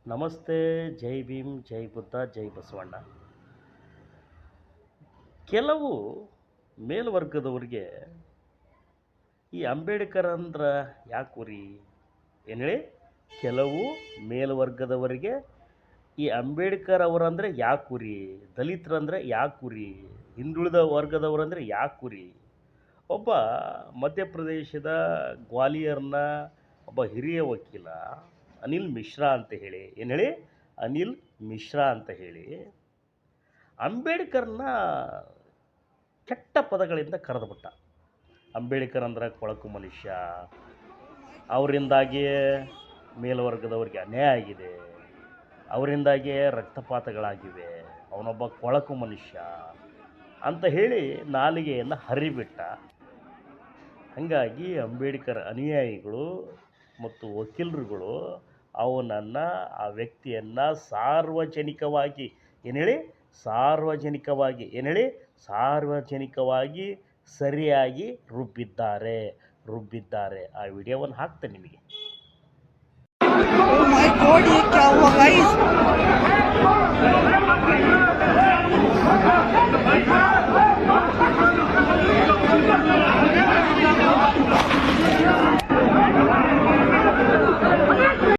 ನಮಸ್ತೆ. ಜೈ ಭೀಮ್, ಜೈ ಬುದ್ಧ, ಜೈ ಬಸವಣ್ಣ. ಕೆಲವು ಮೇಲ್ವರ್ಗದವ್ರಿಗೆ ಈ ಅಂಬೇಡ್ಕರ್ ಅಂದ್ರೆ ಯಾಕೆ ಉರಿ ಏನು ಹೇಳಿ? ಕೆಲವು ಮೇಲ್ವರ್ಗದವರಿಗೆ ಈ ಅಂಬೇಡ್ಕರ್ ಅವರಂದರೆ ಯಾಕೆ ಉರಿ, ದಲಿತರಂದರೆ ಯಾಕೆ ಉರಿ, ಹಿಂದುಳಿದ ವರ್ಗದವರಂದರೆ ಯಾಕೆ ಉರಿ? ಒಬ್ಬ ಮಧ್ಯಪ್ರದೇಶದ ಗ್ವಾಲಿಯರ್ನ ಒಬ್ಬ ಹಿರಿಯ ವಕೀಲ ಅನಿಲ್ ಮಿಶ್ರಾ ಅಂತ ಹೇಳಿ, ಏನು ಹೇಳಿ? ಅನಿಲ್ ಮಿಶ್ರಾ ಅಂತ ಹೇಳಿ ಅಂಬೇಡ್ಕರ್ನ ಕೆಟ್ಟ ಪದಗಳಿಂದ ಕರೆದುಬಿಟ್ಟ. ಅಂಬೇಡ್ಕರ್ ಅಂದ್ರೆ ಕೊಳಕು ಮನುಷ್ಯ, ಅವರಿಂದಾಗಿಯೇ ಮೇಲ್ವರ್ಗದವರಿಗೆ ಅನ್ಯಾಯ ಆಗಿದೆ, ಅವರಿಂದಾಗಿಯೇ ರಕ್ತಪಾತಗಳಾಗಿವೆ, ಅವನೊಬ್ಬ ಕೊಳಕು ಮನುಷ್ಯ ಅಂತ ಹೇಳಿ ನಾಲಿಗೆಯನ್ನು ಹರಿಬಿಟ್ಟ. ಹಾಗಾಗಿ ಅಂಬೇಡ್ಕರ್ ಅನುಯಾಯಿಗಳು ಮತ್ತು ವಕೀಲರುಗಳು ಅವನನ್ನು, ಆ ವ್ಯಕ್ತಿಯನ್ನು ಸಾರ್ವಜನಿಕವಾಗಿ ಏನು ಹೇಳಿ? ಸಾರ್ವಜನಿಕವಾಗಿ ಏನು ಹೇಳಿ? ಸಾರ್ವಜನಿಕವಾಗಿ ಸರಿಯಾಗಿ ರುಬ್ಬಿದ್ದಾರೆ. ಆ ವಿಡಿಯೋವನ್ನು ಹಾಕ್ತೇನೆ ನಿಮಗೆ. Oh my God, ये क्या हुआ गाइस?